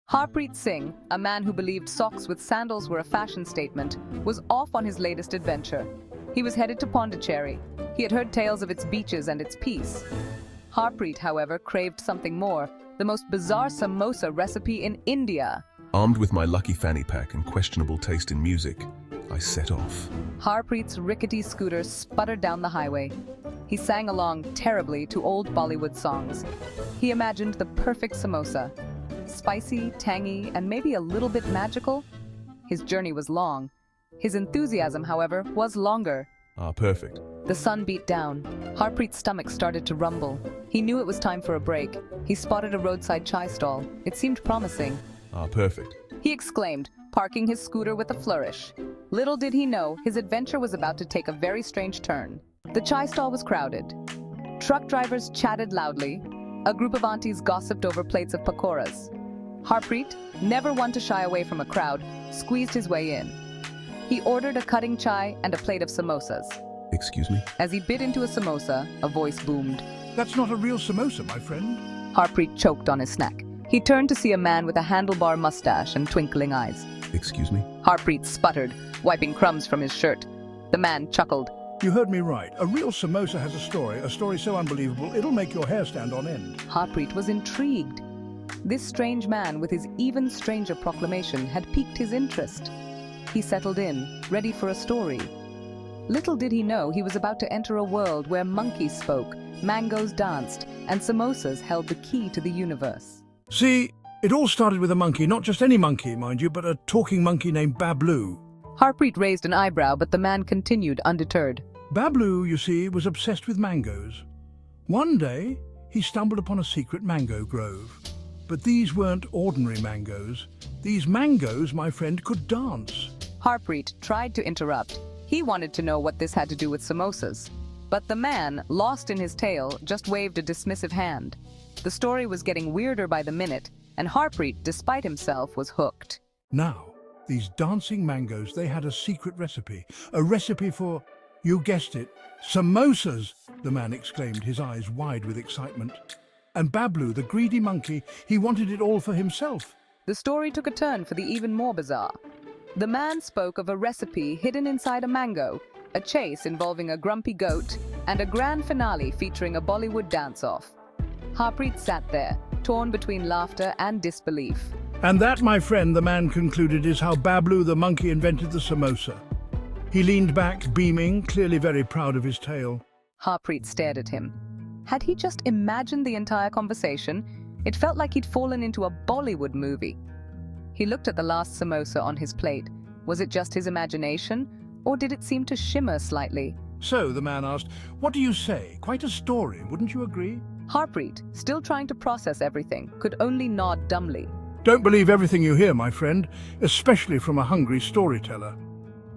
Harpreet Singh, a man who believed socks with sandals were a fashion statement, was off on his latest adventure. He was headed to Pondicherry. He had heard tales of its beaches and its peace. Harpreet, however, craved something more, the most bizarre samosa recipe in India. Armed with my lucky fanny pack and questionable taste in music, I set off. Harpreet's rickety scooter sputtered down the highway. He sang along terribly to old Bollywood songs. He imagined the perfect samosa. Spicy, tangy, and maybe a little bit magical. His journey was long. His enthusiasm, however, was longer. Perfect. The sun beat down. Harpreet's stomach started to rumble. He knew it was time for a break. He spotted a roadside chai stall. It seemed promising. Perfect. He exclaimed, parking his scooter with a flourish. Little did he know, his adventure was about to take a very strange turn. The chai stall was crowded. Truck drivers chatted loudly. A group of aunties gossiped over plates of pakoras. Harpreet, never one to shy away from a crowd, squeezed his way in. He ordered a cutting chai and a plate of samosas. Excuse me? As he bit into a samosa, a voice boomed. That's not a real samosa, my friend. Harpreet choked on his snack. He turned to see a man with a handlebar mustache and twinkling eyes. Excuse me? Harpreet sputtered, wiping crumbs from his shirt. The man chuckled. You heard me right. A real samosa has a story so unbelievable it'll make your hair stand on end. Harpreet was intrigued. This strange man with his even stranger proclamation had piqued his interest. He settled in, ready for a story. Little did he know he was about to enter a world where monkeys spoke, mangoes danced, and samosas held the key to the universe. See, it all started with a monkey, not just any monkey, mind you, but a talking monkey named Bablu. Harpreet raised an eyebrow, but the man continued undeterred. Bablu, you see, was obsessed with mangoes. One day, he stumbled upon a secret mango grove. But these weren't ordinary mangoes. These mangoes, my friend, could dance. Harpreet tried to interrupt. He wanted to know what this had to do with samosas. But the man, lost in his tale, just waved a dismissive hand. The story was getting weirder by the minute, and Harpreet, despite himself, was hooked. Now, these dancing mangoes, they had a secret recipe. A recipe for, you guessed it, samosas, the man exclaimed, his eyes wide with excitement. And Bablu, the greedy monkey, he wanted it all for himself. The story took a turn for the even more bizarre. The man spoke of a recipe hidden inside a mango, a chase involving a grumpy goat, and a grand finale featuring a Bollywood dance-off. Harpreet sat there, torn between laughter and disbelief. And that, my friend, the man concluded, is how Bablu the monkey invented the samosa. He leaned back, beaming, clearly very proud of his tale. Harpreet stared at him. Had he just imagined the entire conversation? It felt like he'd fallen into a Bollywood movie. He looked at the last samosa on his plate. Was it just his imagination, or did it seem to shimmer slightly? So, the man asked, what do you say? Quite a story, wouldn't you agree? Harpreet, still trying to process everything, could only nod dumbly. Don't believe everything you hear, my friend, especially from a hungry storyteller.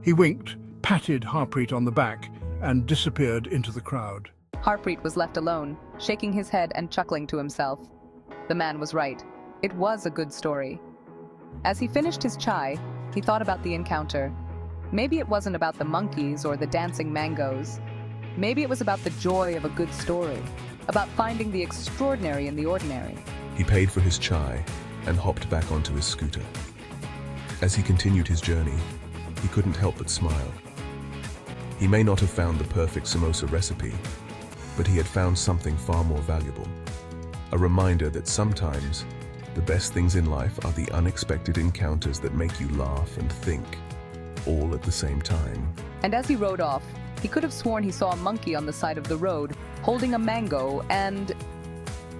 He winked, patted Harpreet on the back, and disappeared into the crowd. Harpreet was left alone, shaking his head and chuckling to himself. The man was right. It was a good story. As he finished his chai, he thought about the encounter. Maybe it wasn't about the monkeys or the dancing mangoes. Maybe it was about the joy of a good story, about finding the extraordinary in the ordinary. He paid for his chai and hopped back onto his scooter. As he continued his journey, he couldn't help but smile. He may not have found the perfect samosa recipe, but he had found something far more valuable. A reminder that sometimes the best things in life are the unexpected encounters that make you laugh and think, all at the same time. And as he rode off, he could have sworn he saw a monkey on the side of the road, holding a mango, and...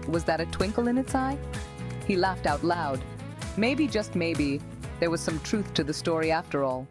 was that a twinkle in its eye? He laughed out loud. Maybe, just maybe, there was some truth to the story after all.